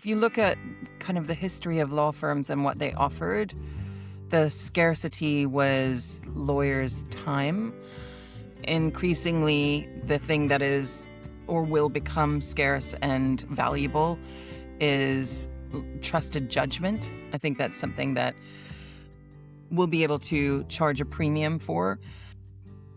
If you look at kind of the history of law firms and what they offered, the scarcity was lawyers' time. Increasingly, the thing that is or will become scarce and valuable is trusted judgment. I think that's something that we'll be able to charge a premium for.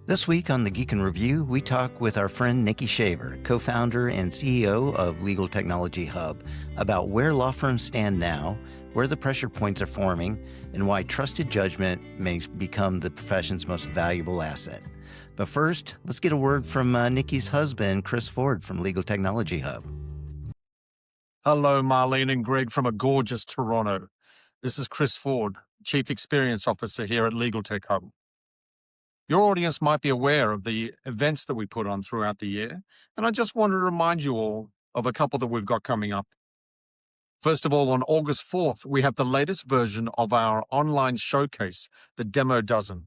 This week on the Geek in Review, we talk with our friend Nikki Shaver, co-founder and CEO of Legal Technology Hub, about where law firms stand now, where the pressure points are forming, and why trusted judgment may become the profession's most valuable asset. But first, let's get a word from Nikki's husband, Chris Ford from Legal Technology Hub. Hello, Marlene and Greg from a gorgeous Toronto. This is Chris Ford, Chief Experience Officer here at Legal Tech Hub. Your audience might be aware of the events that we put on throughout the year, and I just wanted to remind you all of a couple that we've got coming up. First of all, on August 4th, we have the latest version of our online showcase, the Demo Dozen.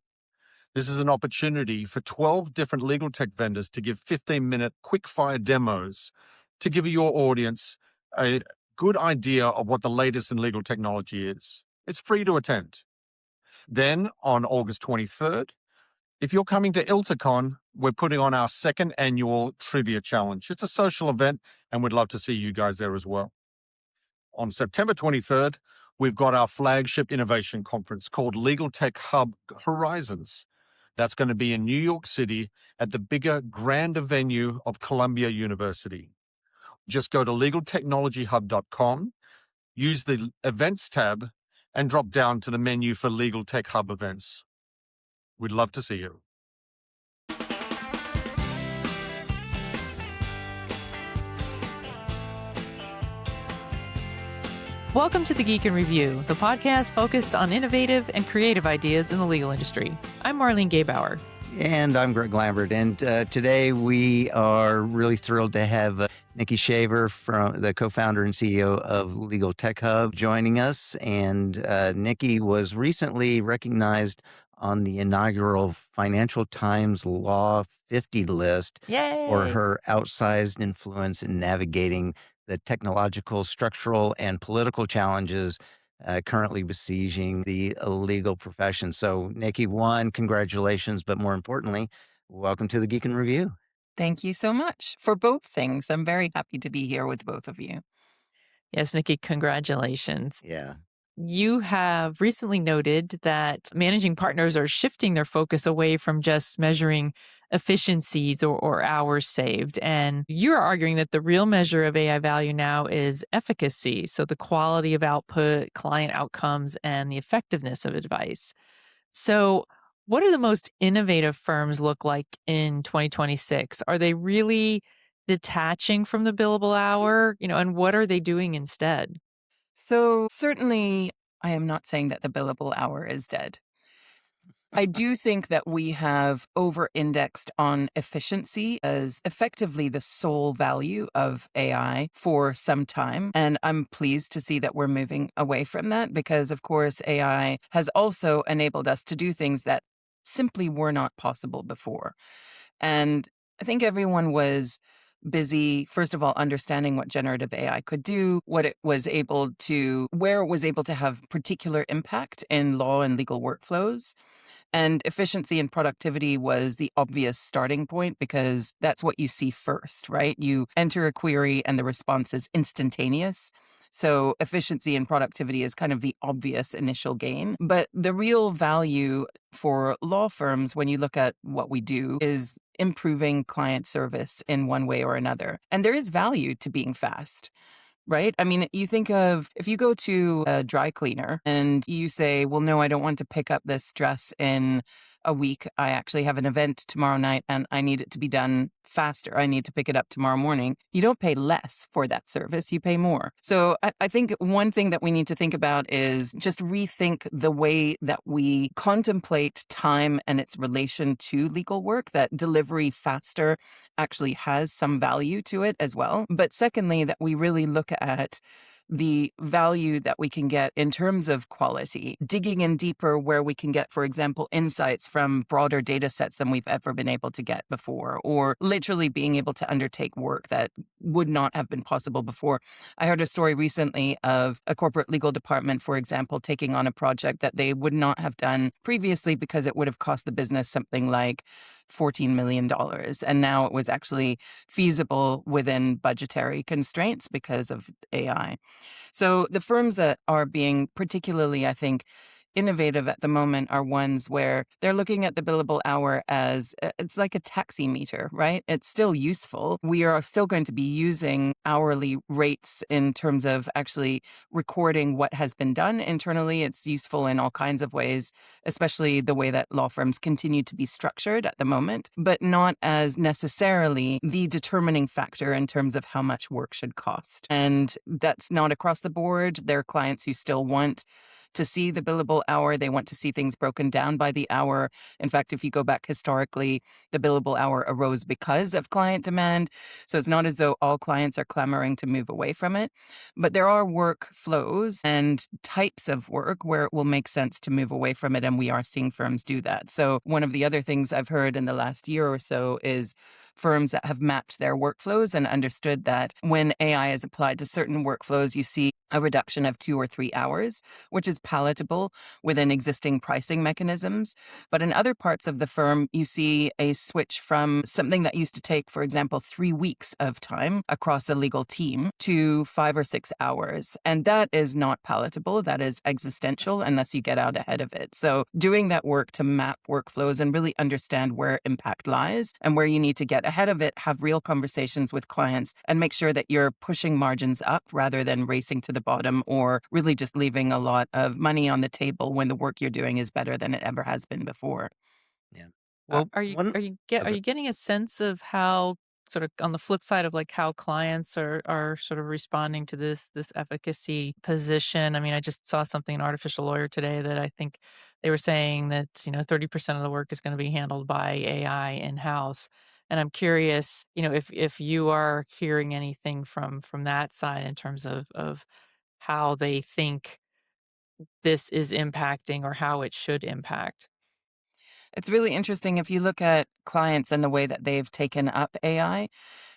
This is an opportunity for 12 different legal tech vendors to give 15-minute quick-fire demos to give your audience a good idea of what the latest in legal technology is. It's free to attend. Then, on August 23rd, if you're coming to ILTACon, we're putting on our second annual Trivia Challenge. It's a social event, and we'd love to see you guys there as well. On September 23rd, we've got our flagship innovation conference called Legal Tech Hub Horizons. That's going to be in New York City at the bigger, grander venue of Columbia University. Just go to legaltechnologyhub.com, use the Events tab, and drop down to the menu for Legal Tech Hub events. We'd love to see you. Welcome to the Geek in Review, the podcast focused on innovative and creative ideas in the legal industry. I'm Marlene Gebauer. And I'm Greg Lambert. And today we are really thrilled to have Nikki Shaver, from the co-founder and CEO of Legal Tech Hub, joining us. And Nikki was recently recognized on the inaugural Financial Times Law 50 list Yay! For her outsized influence in navigating the technological, structural, and political challenges currently besieging the legal profession. So, Nikki, one, congratulations, but more importantly, welcome to the Geek in Review. Thank you so much for both things. I'm very happy to be here with both of you. Yes, Nikki, congratulations. Yeah. You have recently noted that managing partners are shifting their focus away from just measuring efficiencies or hours saved. And you're arguing that the real measure of AI value now is efficacy. So the quality of output, client outcomes, and the effectiveness of advice. So what do the most innovative firms look like in 2026? Are they really detaching from the billable hour? And what are they doing instead? So certainly, I am not saying that the billable hour is dead. I do think that we have over-indexed on efficiency as effectively the sole value of AI for some time. And I'm pleased to see that we're moving away from that because, of course, AI has also enabled us to do things that simply were not possible before. And I think everyone was busy, first of all, understanding what generative AI could do, what it was able to, where it was able to have particular impact in law and legal workflows. And efficiency and productivity was the obvious starting point because that's what you see first, right? You enter a query and the response is instantaneous. So efficiency and productivity is kind of the obvious initial gain. But the real value for law firms, when you look at what we do, is improving client service in one way or another. And there is value to being fast, right? I mean, you think of if you go to a dry cleaner and you say, well, no, I don't want to pick up this dress in a week. I actually have an event tomorrow night and I need it to be done faster. I need to pick it up tomorrow morning. You don't pay less for that service. You pay more. So I think one thing that we need to think about is just rethink the way that we contemplate time and its relation to legal work, that delivery faster actually has some value to it as well. But secondly, that we really look at the value that we can get in terms of quality, digging in deeper where we can get, for example, insights from broader data sets than we've ever been able to get before, or literally being able to undertake work that would not have been possible before. I heard a story recently of a corporate legal department, for example, taking on a project that they would not have done previously because it would have cost the business something like $14 million. And now it was actually feasible within budgetary constraints because of AI. So the firms that are being particularly, I think, innovative at the moment are ones where they're looking at the billable hour as it's like a taxi meter, right? It's still useful. We are still going to be using hourly rates in terms of actually recording what has been done internally. It's useful in all kinds of ways, especially the way that law firms continue to be structured at the moment, but not as necessarily the determining factor in terms of how much work should cost. And that's not across the board. There are clients who still want to see the billable hour. They want to see things broken down by the hour. In fact, if you go back historically, the billable hour arose because of client demand. So it's not as though all clients are clamoring to move away from it. But there are workflows and types of work where it will make sense to move away from it. And we are seeing firms do that. So one of the other things I've heard in the last year or so is firms that have mapped their workflows and understood that when AI is applied to certain workflows, you see a reduction of 2 or 3 hours, which is palatable within existing pricing mechanisms. But in other parts of the firm, you see a switch from something that used to take, for example, 3 weeks of time across a legal team to 5 or 6 hours. And that is not palatable. That is existential unless you get out ahead of it. So doing that work to map workflows and really understand where impact lies and where you need to get ahead of it, have real conversations with clients and make sure that you're pushing margins up rather than racing to the bottom or really just leaving a lot of money on the table when the work you're doing is better than it ever has been before. Yeah. Are Well, are you one are you get are other. you getting a sense of how sort of on the flip side of like how clients are sort of responding to this efficacy position? I mean, I just saw something in Artificial Lawyer today that I think they were saying that, 30% of the work is going to be handled by AI in-house. And I'm curious, if you are hearing anything from that side in terms of how they think this is impacting or how it should impact. It's really interesting if you look at clients and the way that they've taken up AI.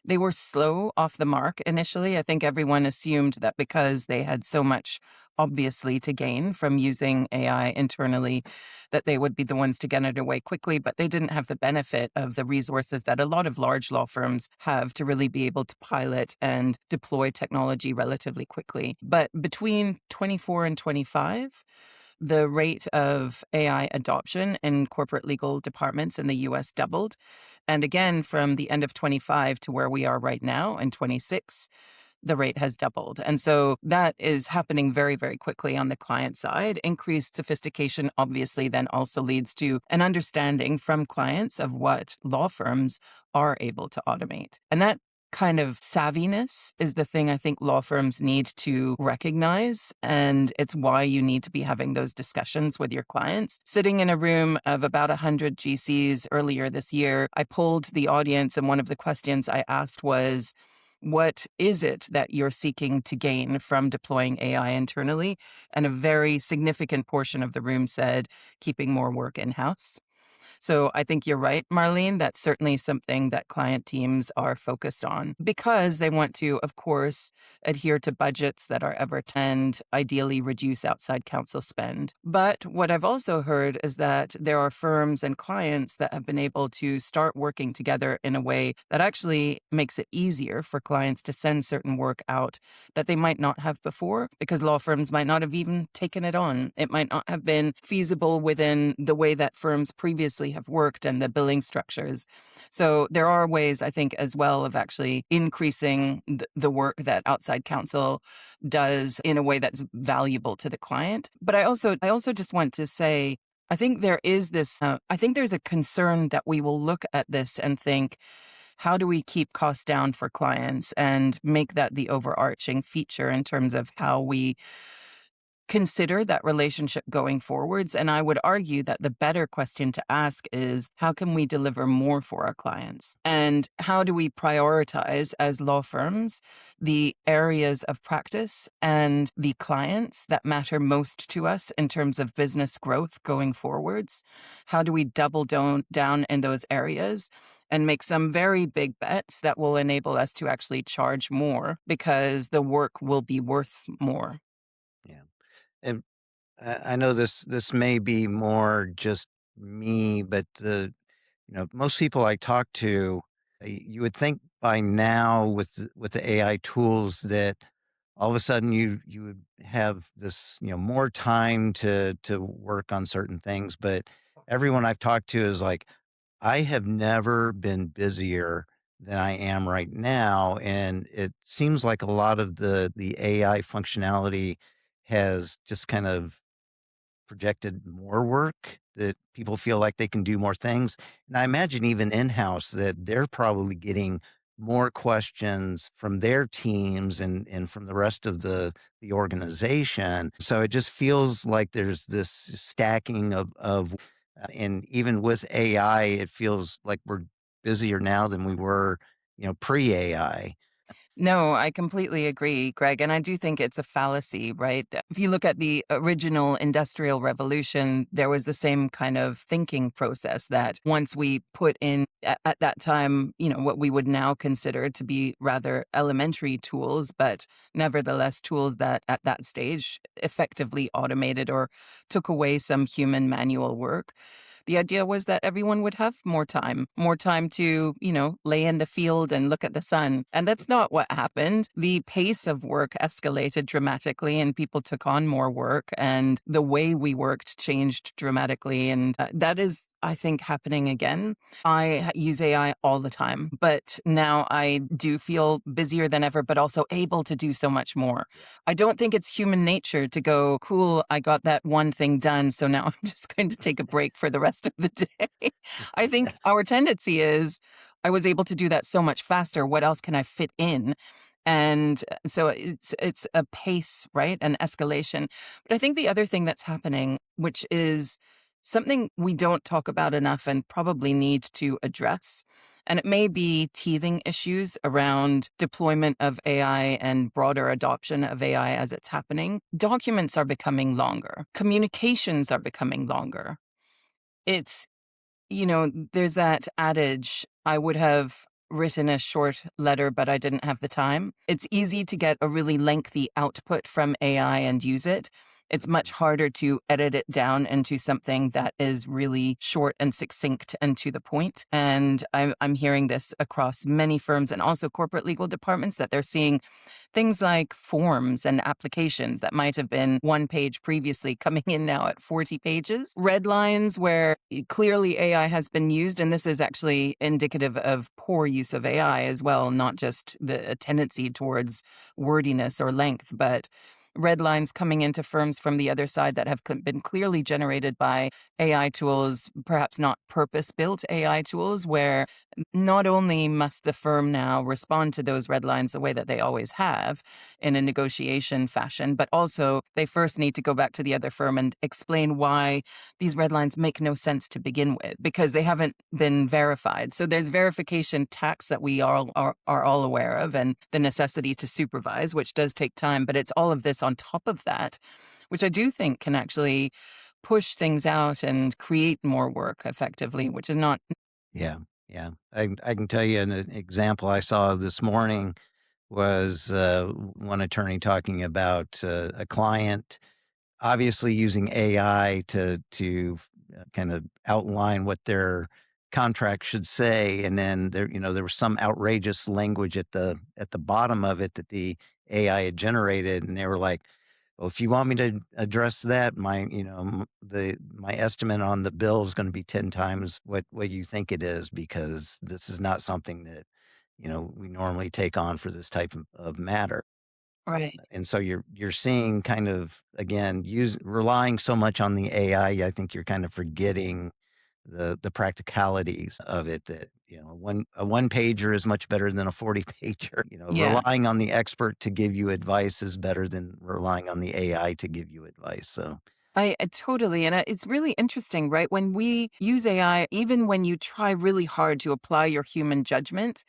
They were slow off the mark initially. I think everyone assumed that because they had so much obviously to gain from using AI internally, that they would be the ones to get it away quickly, but they didn't have the benefit of the resources that a lot of large law firms have to really be able to pilot and deploy technology relatively quickly. But between 24 and 25, the rate of AI adoption in corporate legal departments in the US doubled. And again, from the end of 25 to where we are right now in 26, the rate has doubled. And so that is happening very, very quickly on the client side. Increased sophistication obviously then also leads to an understanding from clients of what law firms are able to automate. And that kind of savviness is the thing I think law firms need to recognize. And it's why you need to be having those discussions with your clients. Sitting in a room of about 100 GCs earlier this year, I polled the audience, and one of the questions I asked was, what is it that you're seeking to gain from deploying AI internally? And a very significant portion of the room said, keeping more work in-house. So I think you're right, Marlene. That's certainly something that client teams are focused on because they want to, of course, adhere to budgets that are ever and ideally reduce outside counsel spend. But what I've also heard is that there are firms and clients that have been able to start working together in a way that actually makes it easier for clients to send certain work out that they might not have before because law firms might not have even taken it on. It might not have been feasible within the way that firms previously have worked and the billing structures. So there are ways, I think, as well of actually increasing the work that outside counsel does in a way that's valuable to the client. But I also just want to say, I think there is this, I think there's a concern that we will look at this and think, how do we keep costs down for clients and make that the overarching feature in terms of how we consider that relationship going forwards. And I would argue that the better question to ask is, how can we deliver more for our clients? And how do we prioritize as law firms the areas of practice and the clients that matter most to us in terms of business growth going forwards? How do we double down in those areas and make some very big bets that will enable us to actually charge more because the work will be worth more? Yeah. And I know this may be more just me, but most people I talk to, you would think by now with with the AI tools that all of a sudden you would have this more time to work on certain things. But everyone I've talked to is like, I have never been busier than I am right now, and it seems like a lot of the AI functionality has just kind of projected more work, that people feel like they can do more things. And I imagine even in-house that they're probably getting more questions from their teams and from the rest of the organization. So it just feels like there's this stacking of and even with AI, it feels like we're busier now than we were, pre-AI. No, I completely agree, Greg. And I do think it's a fallacy, right? If you look at the original Industrial Revolution, there was the same kind of thinking process that once we put in, at that time, what we would now consider to be rather elementary tools, but nevertheless tools that at that stage effectively automated or took away some human manual work. The idea was that everyone would have more time to, lay in the field and look at the sun. And that's not what happened. The pace of work escalated dramatically and people took on more work and the way we worked changed dramatically. And that is, I think, happening again. I use AI all the time, but now I do feel busier than ever, but also able to do so much more. I don't think it's human nature to go, cool, I got that one thing done, so now I'm just going to take a break for the rest of the day. I think our tendency is, I was able to do that so much faster. What else can I fit in? And so it's a pace, right? An escalation. But I think the other thing that's happening, which is something we don't talk about enough and probably need to address, and it may be teething issues around deployment of AI and broader adoption of AI as it's happening. Documents are becoming longer. Communications are becoming longer. It's, there's that adage, I would have written a short letter, but I didn't have the time. It's easy to get a really lengthy output from AI and use it. It's much harder to edit it down into something that is really short and succinct and to the point. And I'm hearing this across many firms and also corporate legal departments that they're seeing things like forms and applications that might have been one page previously coming in now at 40 pages. Red lines where clearly AI has been used. And this is actually indicative of poor use of AI as well, not just the tendency towards wordiness or length, but red lines coming into firms from the other side that have been clearly generated by AI tools, perhaps not purpose-built AI tools, where not only must the firm now respond to those red lines the way that they always have in a negotiation fashion, but also they first need to go back to the other firm and explain why these red lines make no sense to begin with because they haven't been verified. So there's verification tax that we are all aware of and the necessity to supervise, which does take time, but it's all of this on top of that, which I do think can actually push things out and create more work effectively, which is not. Yeah, yeah. I can tell you an example I saw this morning was one attorney talking about a client obviously using AI to kind of outline what their contract should say, and then there was some outrageous language at the bottom of it that the AI had generated, and they were like, "Well, if you want me to address that, my estimate on the bill is going to be 10 times what you think it is because this is not something that we normally take on for this type of matter." Right. And so you're seeing kind of again relying so much on the AI. I think you're kind of forgetting the practicalities of it that, a one pager is much better than a 40 pager. Yeah. Relying on the expert to give you advice is better than relying on the AI to give you advice. So, I totally, and it's really interesting, right? When we use AI, even when you try really hard to apply your human judgment,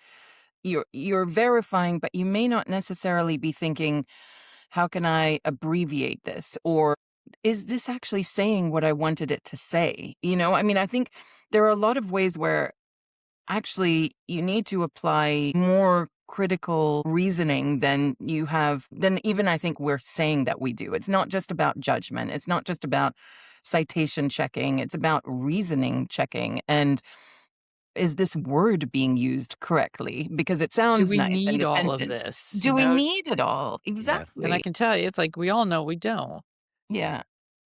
you're verifying, but you may not necessarily be thinking, how can I abbreviate this? Or is this actually saying what I wanted it to say? I mean, I think there are a lot of ways where actually you need to apply more critical reasoning than even I think we're saying that we do. It's not just about judgment. It's not just about citation checking. It's about reasoning checking. And is this word being used correctly? Because it Do sounds we nice in need the all of sentence. this? Do we need it all? yeah. And I Exactly. can tell you, it's like we all know we don't. Yeah.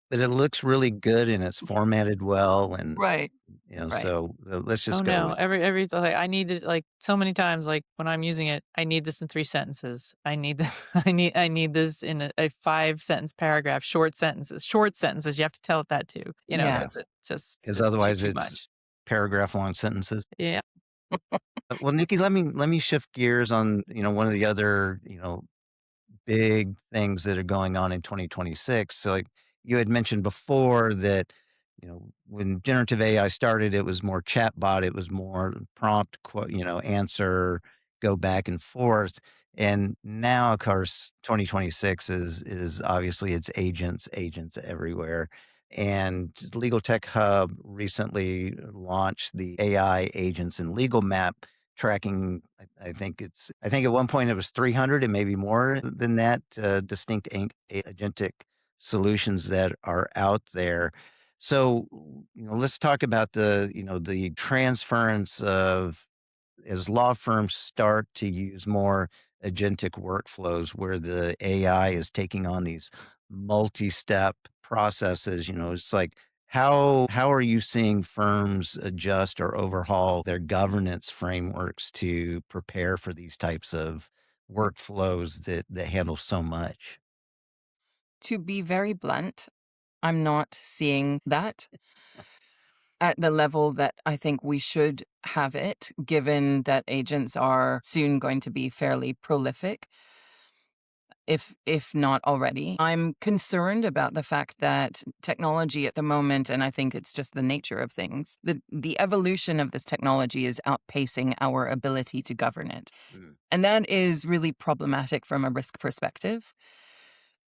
But it looks really good and it's formatted well. And, Right. Right. so let's Oh just go no, with every like I need it like so many times. Like when I'm using it, I need this in 3 sentences. I need I need this in a 5 sentence paragraph. Short sentences. Short sentences. You have to tell it that too. Yeah. Because it's just because it's otherwise too it's much. paragraph long sentences. Yeah. Well, Nikki, let me shift gears on, one of the other, big things that are going on in 2026. So, like you had mentioned before that, when generative AI started, it was more chatbot, it was more prompt, answer, go back and forth. And now, of course, 2026 is obviously it's agents everywhere. And Legal Tech Hub recently launched the AI agents and legal map tracking. I think at one point it was 300 and maybe more than that, distinct agentic solutions that are out there. So, let's talk about the transference of, as law firms start to use more agentic workflows where the AI is taking on these multi-step processes. It's like, how are you seeing firms adjust or overhaul their governance frameworks to prepare for these types of workflows that handle so much? To be very blunt, I'm not seeing that at the level that I think we should have it, given that agents are soon going to be fairly prolific, if not already. I'm concerned about the fact that technology at the moment, and I think it's just the nature of things, the evolution of this technology is outpacing our ability to govern it. Mm. And that is really problematic from a risk perspective.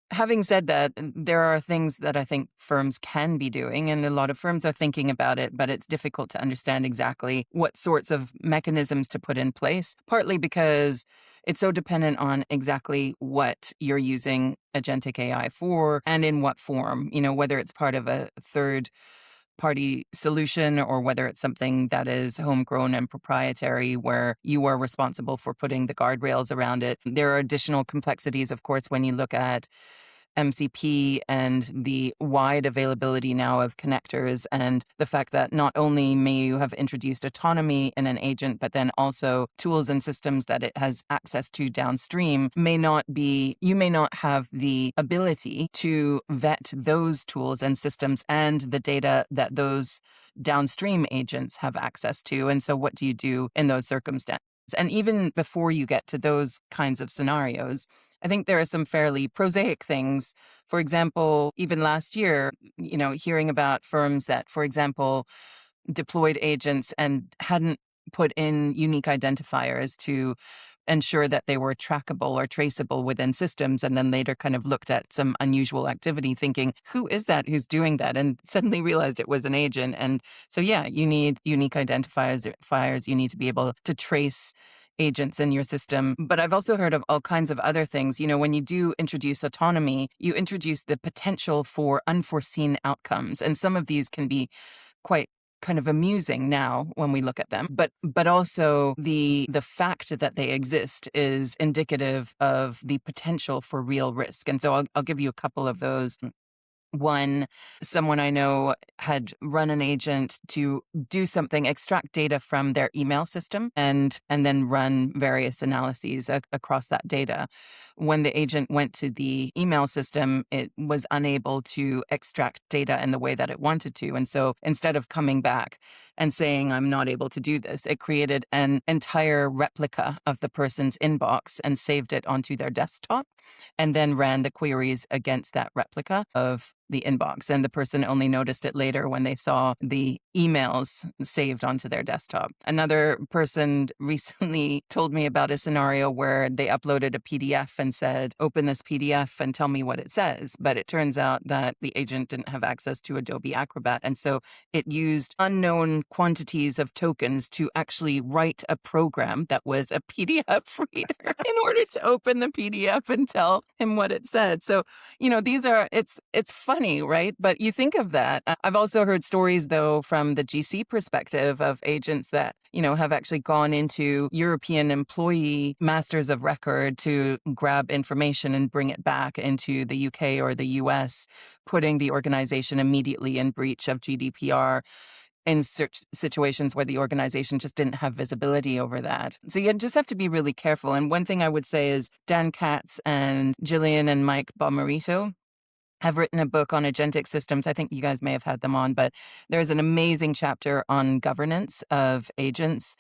Having said that, there are things that I think firms can be doing, and a lot of firms are thinking about it, but it's difficult to understand exactly what sorts of mechanisms to put in place, partly because it's so dependent on exactly what you're using agentic AI for and in what form, whether it's part of a third party solution or whether it's something that is homegrown and proprietary where you are responsible for putting the guardrails around it. There are additional complexities, of course, when you look at MCP and the wide availability now of connectors and the fact that not only may you have introduced autonomy in an agent, but then also tools and systems that it has access to downstream you may not have the ability to vet those tools and systems and the data that those downstream agents have access to. And so what do you do in those circumstances? And even before you get to those kinds of scenarios, I think there are some fairly prosaic things. For example, even last year, hearing about firms that, for example, deployed agents and hadn't put in unique identifiers to ensure that they were trackable or traceable within systems, and then later kind of looked at some unusual activity thinking, who is that who's doing that? And suddenly realized it was an agent. And so, yeah, you need unique identifiers. You need to be able to trace agents in your system. But I've also heard of all kinds of other things. When you do introduce autonomy, you introduce the potential for unforeseen outcomes. And some of these can be quite kind of amusing now when we look at them, but also the fact that they exist is indicative of the potential for real risk. And so I'll give you a couple of those. One, someone I know had run an agent to do something, extract data from their email system and then run various analyses across that data. When the agent went to the email system, it was unable to extract data in the way that it wanted to. And so instead of coming back and saying, I'm not able to do this, it created an entire replica of the person's inbox and saved it onto their desktop and then ran the queries against that replica of the inbox. And the person only noticed it later when they saw the emails saved onto their desktop. Another person recently told me about a scenario where they uploaded a PDF and said, open this PDF and tell me what it says. But it turns out that the agent didn't have access to Adobe Acrobat. And so it used unknown quantities of tokens to actually write a program that was a PDF reader in order to open the PDF and tell him what it said. So, it's funny, right? But you think of that. I've also heard stories, though, from the GC perspective of agents that, have actually gone into European employee masters of record to grab information and bring it back into the UK or the US, putting the organization immediately in breach of GDPR in situations where the organization just didn't have visibility over that. So you just have to be really careful. And one thing I would say is Dan Katz and Jillian and Mike Bomarito have written a book on agentic systems. I think you guys may have had them on, but there's an amazing chapter on governance of agents.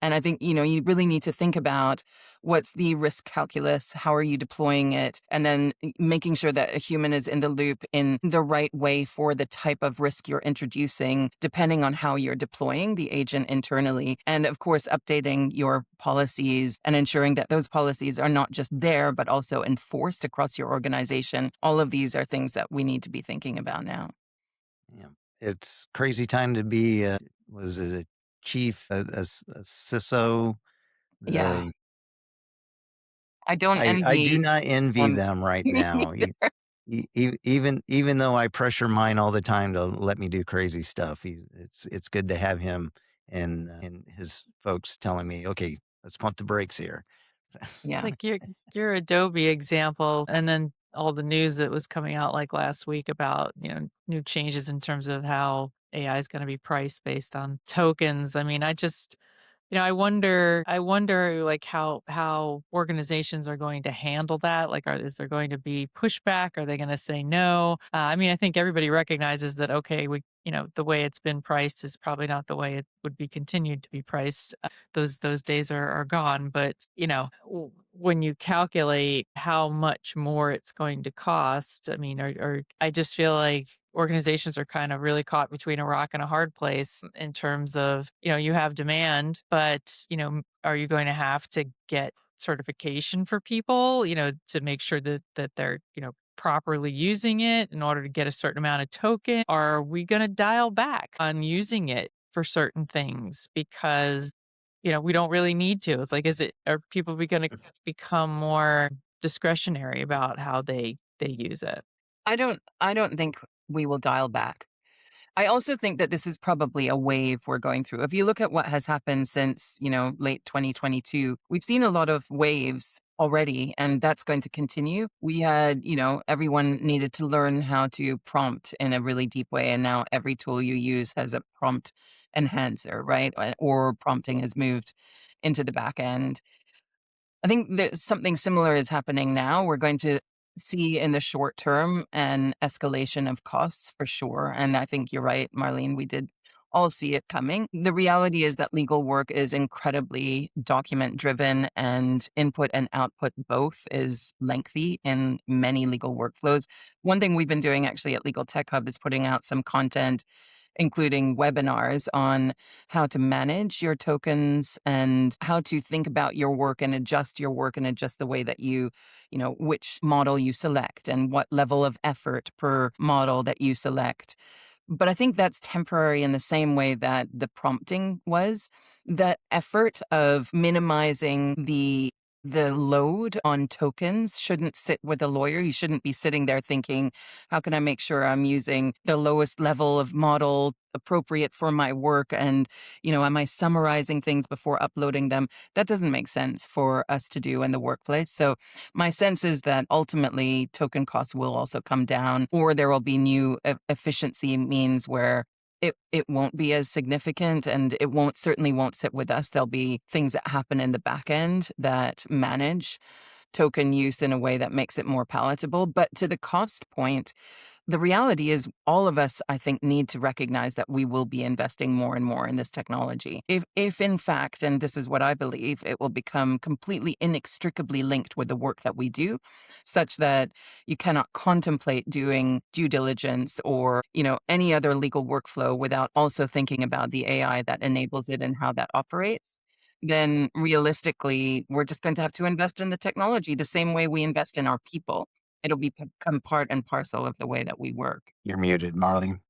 And I think, you really need to think about what's the risk calculus, how are you deploying it, and then making sure that a human is in the loop in the right way for the type of risk you're introducing, depending on how you're deploying the agent internally. And of course, updating your policies and ensuring that those policies are not just there, but also enforced across your organization. All of these are things that we need to be thinking about now. Yeah. It's crazy time to be, was it a chief, a CISO? Yeah, The I don't I do envy not envy them. them right Me now. neither. Even though I pressure mine all the time to let me do crazy stuff, it's good to have him and his folks telling me, okay, let's pump the brakes here. It's Yeah. like your Adobe example, and then all the news that was coming out like last week about, new changes in terms of how AI is gonna be priced based on tokens. I mean, I wonder like how organizations are going to handle that. Like, is there going to be pushback? Are they going to say no? I mean, I think everybody recognizes that, okay, the way it's been priced is probably not the way it would be continued to be priced. Those days are gone. But, when you calculate how much more it's going to cost, I mean, or I just feel like organizations are kind of really caught between a rock and a hard place in terms of, you have demand, but, are you going to have to get certification for people, to make sure that they're, properly using it in order to get a certain amount of token? Are we going to dial back on using it for certain things because, we don't really need to? It's like, are people going to become more discretionary about how they use it? I don't think we will dial back. I also think that this is probably a wave we're going through. If you look at what has happened since, late 2022, we've seen a lot of waves already, and that's going to continue. We had, everyone needed to learn how to prompt in a really deep way. And now every tool you use has a prompt enhancer, right? Or prompting has moved into the back end. I think that something similar is happening now. We're going to see in the short term an escalation of costs for sure. And I think you're right, Marlene. We did all see it coming. The reality is that legal work is incredibly document driven, and input and output both is lengthy in many legal workflows. One thing we've been doing actually at Legal Tech Hub is putting out some content including webinars on how to manage your tokens and how to think about your work and adjust the way that which model you select and what level of effort per model that you select. But I think that's temporary in the same way that the prompting was. That effort of minimizing the the load on tokens shouldn't sit with a lawyer. You shouldn't be sitting there thinking, how can I make sure I'm using the lowest level of model appropriate for my work? And, am I summarizing things before uploading them? That doesn't make sense for us to do in the workplace. So my sense is that ultimately token costs will also come down, or there will be new efficiency means where it won't be as significant, and it certainly won't sit with us. There'll be things that happen in the back end that manage token use in a way that makes it more palatable. But to the cost point, the reality is all of us, I think, need to recognize that we will be investing more and more in this technology. If in fact, and this is what I believe, it will become completely inextricably linked with the work that we do, such that you cannot contemplate doing due diligence or, any other legal workflow without also thinking about the AI that enables it and how that operates, then realistically, we're just going to have to invest in the technology the same way we invest in our people. It'll become part and parcel of the way that we work. You're muted, Marlene.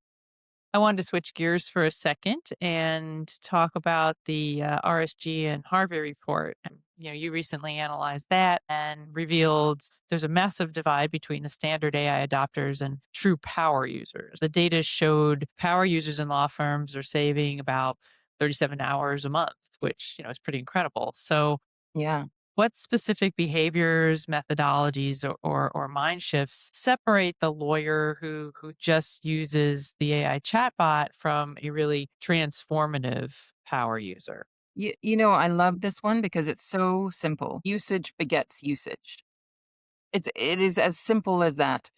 I wanted to switch gears for a second and talk about the RSG and Harvey report. And, you recently analyzed that and revealed there's a massive divide between the standard AI adopters and true power users. The data showed power users in law firms are saving about 37 hours a month, which, is pretty incredible. So Yeah. what specific behaviors, methodologies, or mind shifts separate the lawyer who just uses the AI chatbot from a really transformative power user? I love this one because it's so simple. Usage begets usage. It is as simple as that.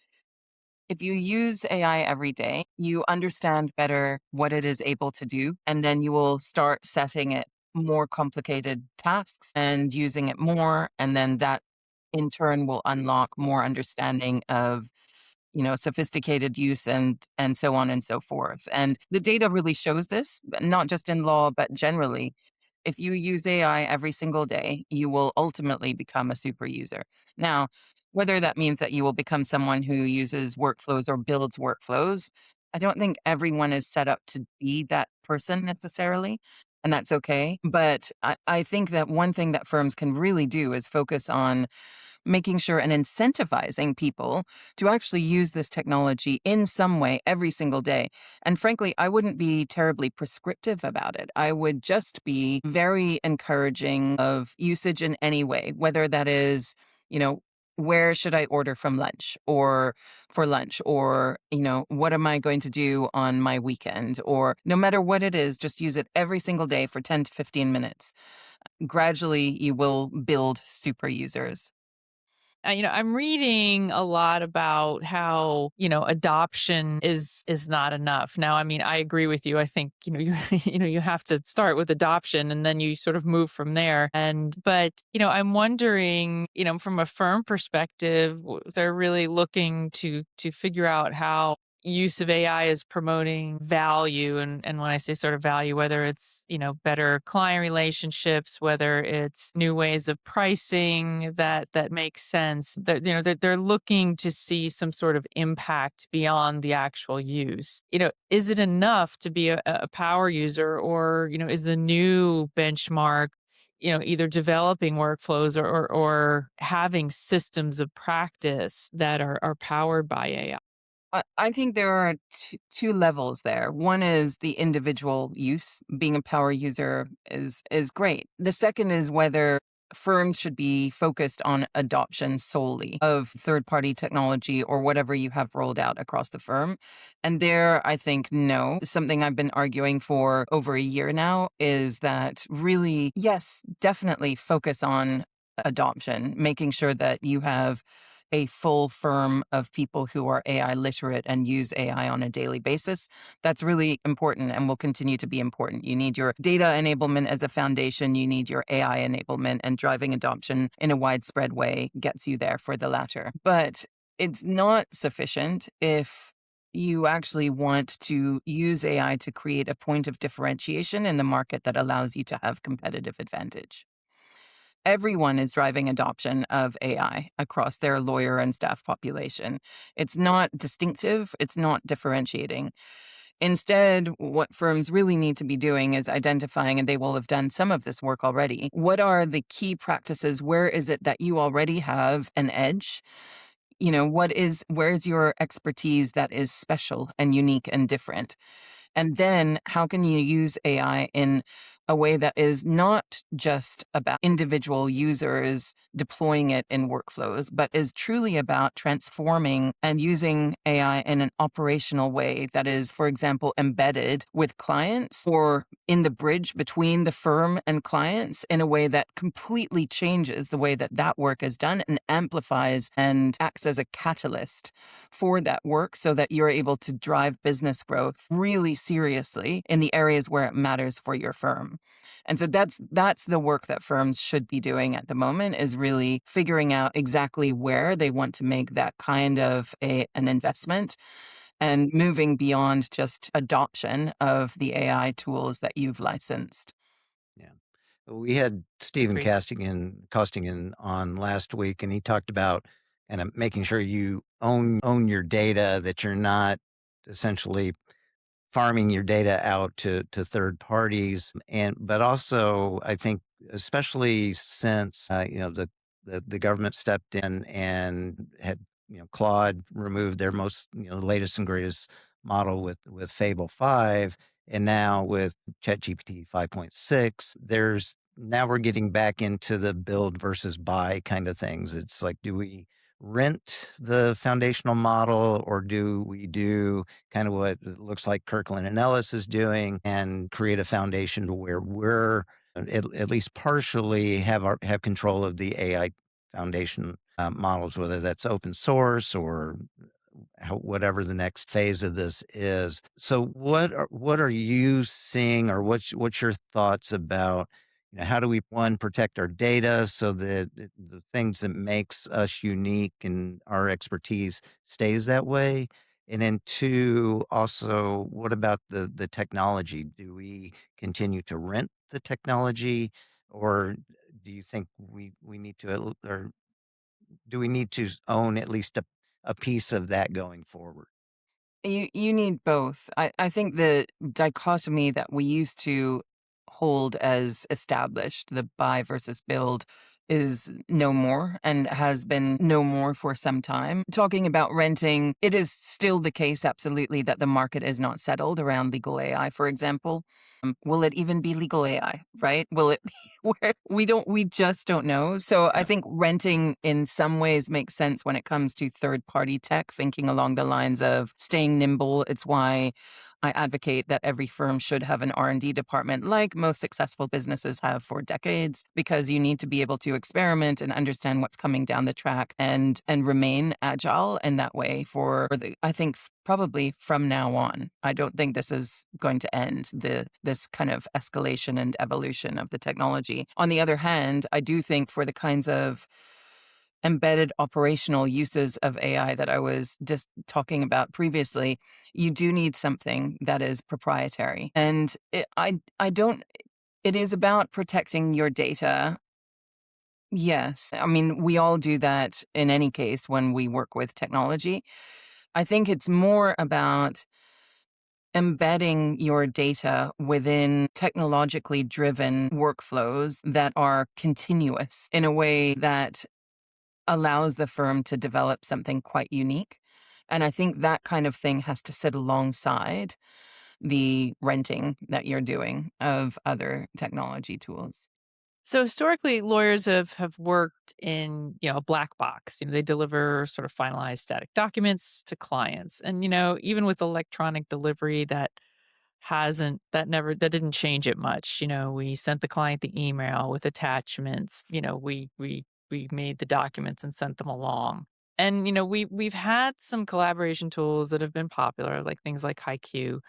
If you use AI every day, you understand better what it is able to do, and then you will start setting it more complicated tasks and using it more. And then that in turn will unlock more understanding of sophisticated use and so on and so forth. And the data really shows this, but not just in law, but generally. If you use AI every single day, you will ultimately become a super user. Now, whether that means that you will become someone who uses workflows or builds workflows, I don't think everyone is set up to be that person necessarily, and that's okay. But I think that one thing that firms can really do is focus on making sure and incentivizing people to actually use this technology in some way every single day. And frankly, I wouldn't be terribly prescriptive about it. I would just be very encouraging of usage in any way, whether that is, you know, where should I order from lunch or for lunch or, what am I going to do on my weekend or no matter what it is, just use it every single day for 10 to 15 minutes. Gradually, you will build super users. I'm reading a lot about how, adoption is not enough. Now, I mean, I agree with you. I think, you you have to start with adoption and then you sort of move from there. But, I'm wondering, from a firm perspective, they're really looking to figure out how use of AI is promoting value. And when I say sort of value, whether it's, better client relationships, whether it's new ways of pricing that makes sense, they're looking to see some sort of impact beyond the actual use. Is it enough to be a power user or, is the new benchmark either developing workflows or having systems of practice that are powered by AI? I think there are two levels there. One is the individual use. Being a power user is great. The second is whether firms should be focused on adoption solely of third-party technology or whatever you have rolled out across the firm. And there, I think, no. Something I've been arguing for over a year now is that really, yes, definitely focus on adoption, making sure that you have a full firm of people who are AI literate and use AI on a daily basis. That's really important and will continue to be important. You need your data enablement as a foundation. You need your AI enablement, and driving adoption in a widespread way gets you there for the latter. But it's not sufficient if you actually want to use AI to create a point of differentiation in the market that allows you to have competitive advantage. Everyone is driving adoption of AI across their lawyer and staff population. It's not distinctive, it's not differentiating. Instead, what firms really need to be doing is identifying, and they will have done some of this work already. What are the key practices? Where is it that you already have an edge? Where's your expertise that is special and unique and different? And then how can you use AI in a way that is not just about individual users deploying it in workflows, but is truly about transforming and using AI in an operational way that is, for example, embedded with clients or in the bridge between the firm and clients in a way that completely changes the way that that work is done and amplifies and acts as a catalyst for that work so that you're able to drive business growth really seriously in the areas where it matters for your firm. And so that's the work that firms should be doing at the moment, is really figuring out exactly where they want to make that kind of an investment and moving beyond just adoption of the AI tools that you've licensed. Yeah. We had Stephen Great. Costigan on last week, and he talked about kind of making sure you own your data, that you're not essentially farming your data out to third parties. But also, I think, especially since the government stepped in and had Claude removed their most latest and greatest model with Fable 5, and now with ChatGPT 5.6, now we're getting back into the build versus buy kind of things. It's like, do we rent the foundational model, or do we do kind of what it looks like Kirkland and Ellis is doing and create a foundation to where we're at least partially have control of the AI foundation models, whether that's open source or whatever the next phase of this is. So what are you seeing, or what's your thoughts about how do we, one, protect our data so that the things that makes us unique and our expertise stays that way? And then two, also, what about the technology? Do we continue to rent the technology, or do you think we need to, or do we need to own at least a piece of that going forward? You need both. I think the dichotomy that we used to hold as established, the buy versus build, is no more and has been no more for some time. Talking about renting, it is still the case, absolutely, that the market is not settled around legal AI, for example. Will it even be legal AI, right? Will it be where we just don't know. So I Yeah. think renting in some ways makes sense when it comes to third party tech, thinking along the lines of staying nimble. It's why I advocate that every firm should have an R&D department like most successful businesses have for decades, because you need to be able to experiment and understand what's coming down the track and remain agile in that way I think probably from now on. I don't think this is going to end, this kind of escalation and evolution of the technology. On the other hand, I do think for the kinds of embedded operational uses of AI that I was just talking about previously, you do need something that is proprietary. And I don't, it is about protecting your data. Yes. I mean, we all do that in any case when we work with technology. I think it's more about embedding your data within technologically driven workflows that are continuous in a way that allows the firm to develop something quite unique. And I think that kind of thing has to sit alongside the renting that you're doing of other technology tools. So historically, lawyers have worked in, a black box. They deliver sort of finalized static documents to clients. And, even with electronic delivery, that didn't change it much. We sent the client the email with attachments. We made the documents and sent them along. And, we've had some collaboration tools that have been popular, like things like HiQ.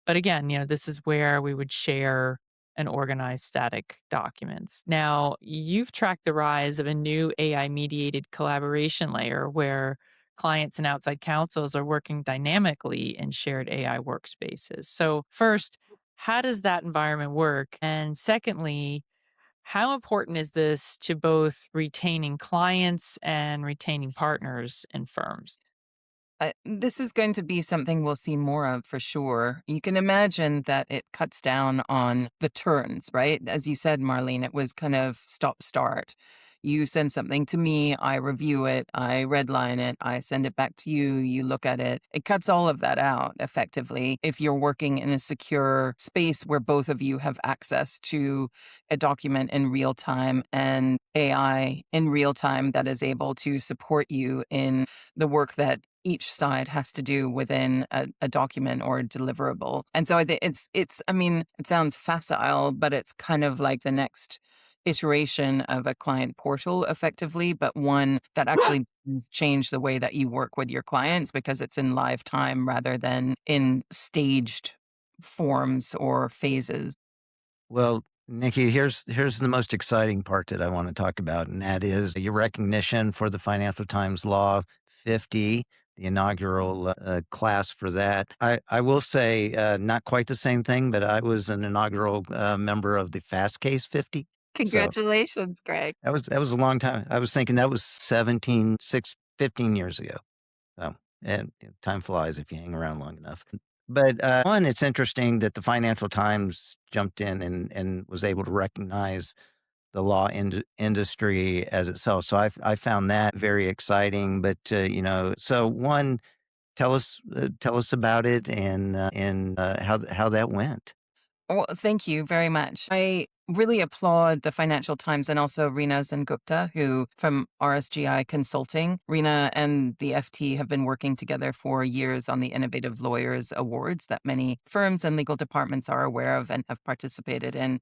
But again, this is where we would share and organize static documents. Now, you've tracked the rise of a new AI mediated collaboration layer where clients and outside counsels are working dynamically in shared AI workspaces. So, first, how does that environment work? And secondly, how important is this to both retaining clients and retaining partners in firms? This is going to be something we'll see more of for sure. You can imagine that it cuts down on the turns, right? As you said, Marlene, it was kind of stop start. You send something to me, I review it, I redline it, I send it back to you, you look at it. It cuts all of that out effectively if you're working in a secure space where both of you have access to a document in real time and AI in real time that is able to support you in the work that each side has to do within a document or a deliverable. And so I think I mean, it sounds facile, but it's kind of like the next iteration of a client portal effectively, but one that actually does change the way that you work with your clients because it's in live time rather than in staged forms or phases. Well, Nikki, here's the most exciting part that I want to talk about, and that is your recognition for the Financial Times Law 50, the inaugural class for that. I will say not quite the same thing, but I was an inaugural member of the Fast Case 50. So Congratulations, Greg. that was a long time. I was thinking that was 15 years ago. So, and time flies if you hang around long enough. But one, it's interesting that the Financial Times jumped in and was able to recognize the law industry as itself. So I found that very exciting. But so one, tell us about it and how that went. Well, thank you very much. I really applaud the Financial Times and also Reena Gupta, who from RSGI Consulting. Reena and the FT have been working together for years on the Innovative Lawyers Awards that many firms and legal departments are aware of and have participated in.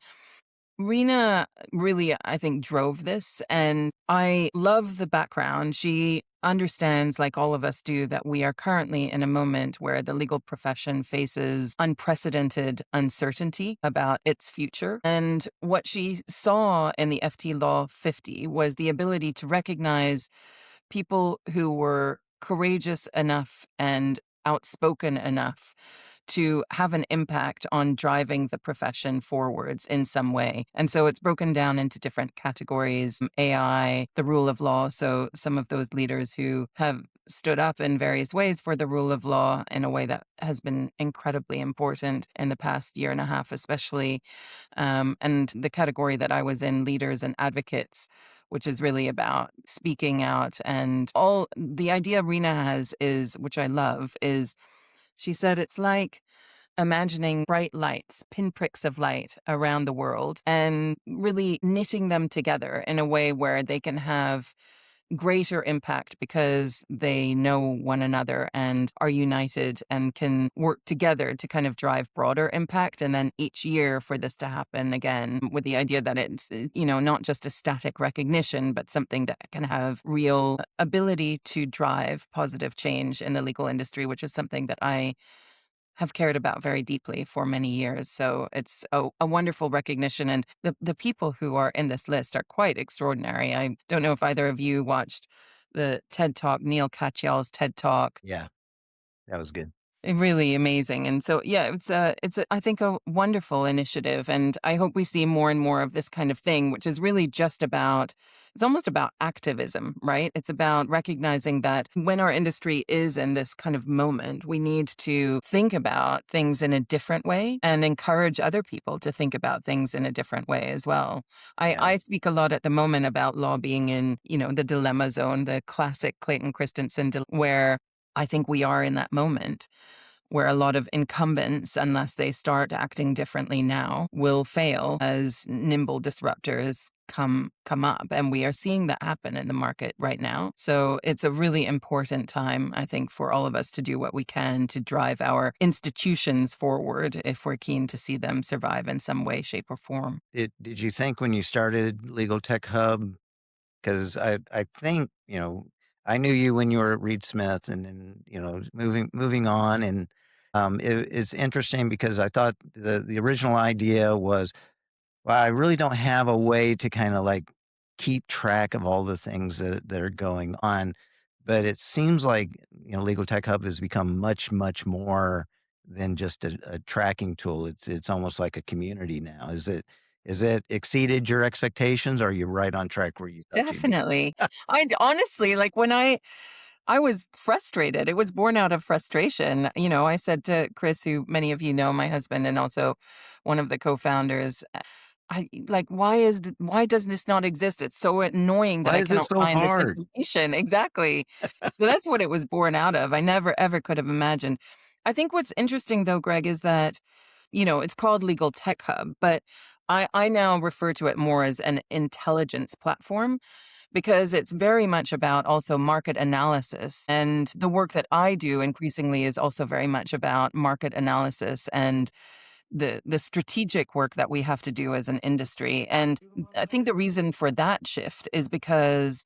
Rena really, I think, drove this, and I love the background. She understands, like all of us do, that we are currently in a moment where the legal profession faces unprecedented uncertainty about its future. And what she saw in the FT Law 50 was the ability to recognize people who were courageous enough and outspoken enough to have an impact on driving the profession forwards in some way. And so it's broken down into different categories, AI, the rule of law. So some of those leaders who have stood up in various ways for the rule of law in a way that has been incredibly important in the past year and a half, especially. And the category that I was in, leaders and advocates, which is really about speaking out. And all the idea Rena has is, which I love, is she said it's like imagining bright lights, pinpricks of light around the world, and really knitting them together in a way where they can have greater impact because they know one another and are united and can work together to kind of drive broader impact. And then each year for this to happen again, with the idea that it's, not just a static recognition, but something that can have real ability to drive positive change in the legal industry, which is something that I have cared about very deeply for many years. So it's a wonderful recognition. And the people who are in this list are quite extraordinary. I don't know if either of you watched the TED Talk, Neil Katyal's TED Talk. Yeah, that was good. Really amazing. And so, yeah, I think a wonderful initiative. And I hope we see more and more of this kind of thing, which is really just about, it's almost about activism, right? It's about recognizing that when our industry is in this kind of moment, we need to think about things in a different way and encourage other people to think about things in a different way as well. Yeah. I speak a lot at the moment about law being in, the dilemma zone, the classic Clayton Christensen, where I think we are in that moment where a lot of incumbents, unless they start acting differently now, will fail as nimble disruptors come up. And we are seeing that happen in the market right now. So it's a really important time, I think, for all of us to do what we can to drive our institutions forward if we're keen to see them survive in some way, shape, or form. Did you think when you started Legal Tech Hub, because I think, I knew you when you were at Reed Smith and then, moving on. And it's interesting because I thought the original idea was, well, I really don't have a way to kind of like keep track of all the things that are going on. But it seems like, Legal Tech Hub has become much, much more than just a tracking tool. It's almost like a community now. Is it exceeded your expectations, or are you right on track where you thought you'd be? Definitely. I honestly, like when I I was frustrated. It was born out of frustration. I said to Chris, who many of you know, my husband, and also one of the co-founders, why does this not exist? It's so annoying that Why I is it cannot so find this hard? information. Exactly. So that's what it was born out of. I never ever could have imagined. I think what's interesting though, Greg, is that, it's called Legal Tech Hub, but I now refer to it more as an intelligence platform because it's very much about also market analysis. And the work that I do increasingly is also very much about market analysis and the strategic work that we have to do as an industry. And I think the reason for that shift is because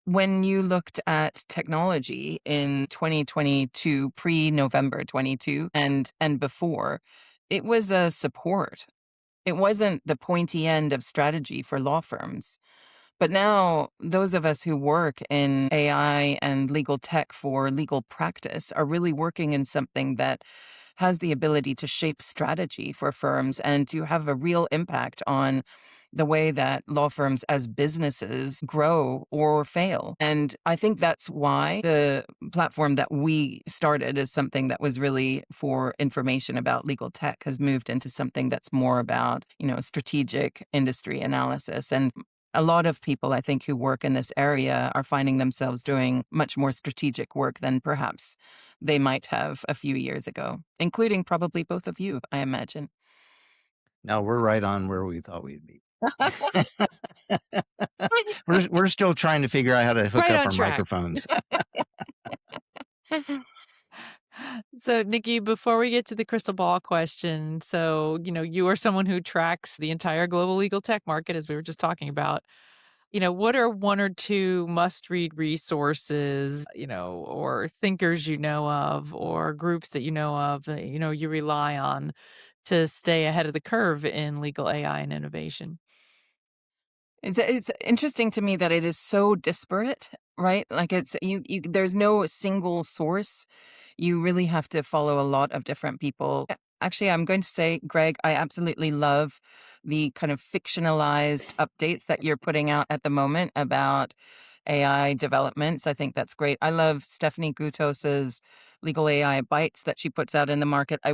when you looked at technology in 2022, pre-November 22 and before, it was a support. It wasn't the pointy end of strategy for law firms. But now, those of us who work in AI and legal tech for legal practice are really working in something that has the ability to shape strategy for firms and to have a real impact on the way that law firms as businesses grow or fail. And I think that's why the platform that we started as something that was really for information about legal tech has moved into something that's more about, strategic industry analysis. And a lot of people, I think, who work in this area are finding themselves doing much more strategic work than perhaps they might have a few years ago, including probably both of you, I imagine. No, we're right on where we thought we'd be. We're still trying to figure out how to hook Right up on our track. microphones. So, Nikki, before we get to the crystal ball question, so, you are someone who tracks the entire global legal tech market, as we were just talking about. What are one or two must read resources, or thinkers you know of, or groups that you know of that, you rely on to stay ahead of the curve in legal AI and innovation? It's interesting to me that it is so disparate, right? Like it's you there's no single source. You really have to follow a lot of different people. Actually, I'm going to say, Greg, I absolutely love the kind of fictionalized updates that you're putting out at the moment about AI developments. I think that's great. I love Stephanie Gutos's Legal AI Bites that she puts out in the market. I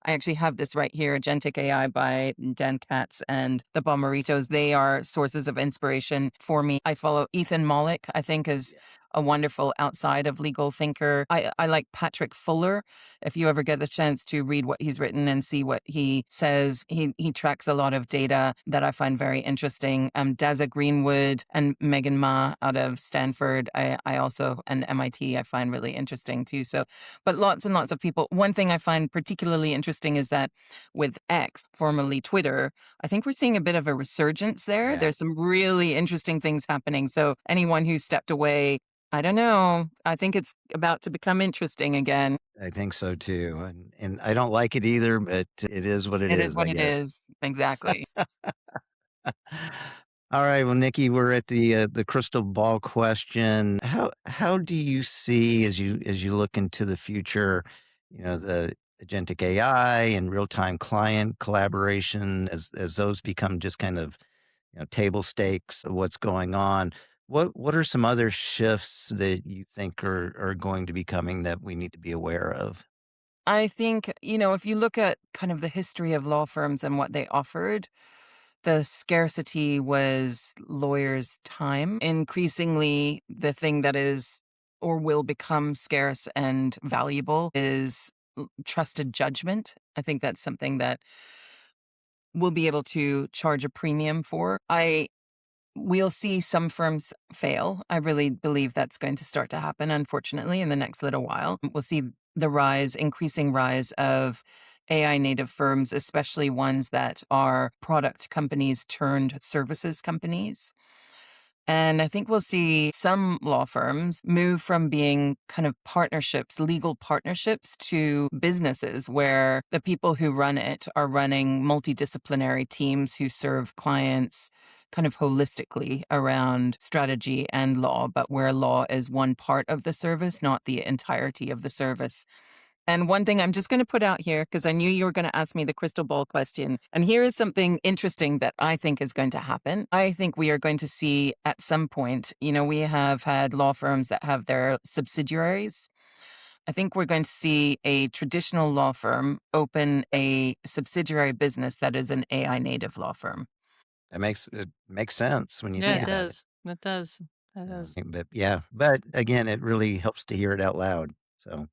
actually have this right here, Agentic AI by Dan Katz and the Bommeritos. They are sources of inspiration for me. I follow Ethan Mollick, I think is a wonderful outside of legal thinker. I like Patrick Fuller. If you ever get the chance to read what he's written and see what he says, he tracks a lot of data that I find very interesting. Daza Greenwood and Megan Ma out of Stanford, I also, and MIT, I find really interesting too. So, but lots and lots of people. One thing I find particularly interesting is that with X, formerly Twitter, I think we're seeing a bit of a resurgence there. Yeah. There's some really interesting things happening. So anyone who stepped away, I don't know. I think it's about to become interesting again. I think so too. And I don't like it either, but it is what it It is is, I what it guess. is. Exactly. All right, well, Nikki, we're at the crystal ball question. How do you see as you look into the future, the agentic AI and real time client collaboration as those become just kind of table stakes of what's going on? What are some other shifts that you think are going to be coming that we need to be aware of? I think, if you look at kind of the history of law firms and what they offered, the scarcity was lawyers' time. Increasingly, the thing that is or will become scarce and valuable is trusted judgment. I think that's something that we'll be able to charge a premium for. We'll see some firms fail. I really believe that's going to start to happen, unfortunately, in the next little while. We'll see the increasing rise of AI native firms, especially ones that are product companies turned services companies. And I think we'll see some law firms move from being kind of partnerships, legal partnerships, to businesses where the people who run it are running multidisciplinary teams who serve clients kind of holistically around strategy and law, but where law is one part of the service, not the entirety of the service. And one thing I'm just going to put out here, because I knew you were going to ask me the crystal ball question. And here is something interesting that I think is going to happen. I think we are going to see at some point, we have had law firms that have their subsidiaries. I think we're going to see a traditional law firm open a subsidiary business that is an AI native law firm. It makes sense when you Yeah, think it about does. It does. It it. does. But again, it really helps to hear it out loud. So,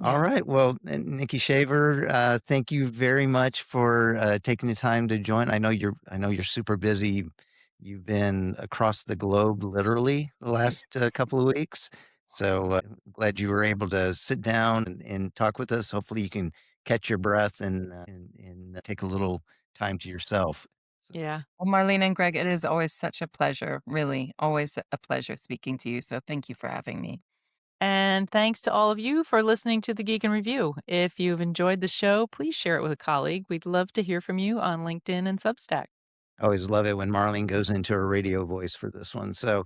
all Yeah. right. Well, Nikki Shaver, thank you very much for taking the time to join. I know you're super busy. You've been across the globe literally the last couple of weeks. So glad you were able to sit down and talk with us. Hopefully, you can catch your breath and take a little time to yourself. So, Yeah. Well, Marlene and Greg, it is always such a pleasure, really, always a pleasure speaking to you. So thank you for having me. And thanks to all of you for listening to the Geek in Review. If you've enjoyed the show, please share it with a colleague. We'd love to hear from you on LinkedIn and Substack. I always love it when Marlene goes into her radio voice for this one. So,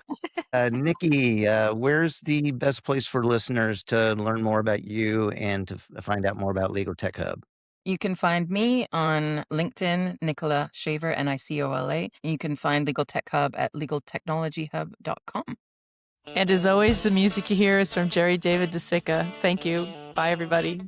Nikki, where's the best place for listeners to learn more about you and to find out more about Legal Tech Hub? You can find me on LinkedIn, Nicola Shaver, Nicola. You can find Legal Tech Hub at legaltechnologyhub.com. And as always, the music you hear is from Jerry David DeSica. Thank you. Bye, everybody.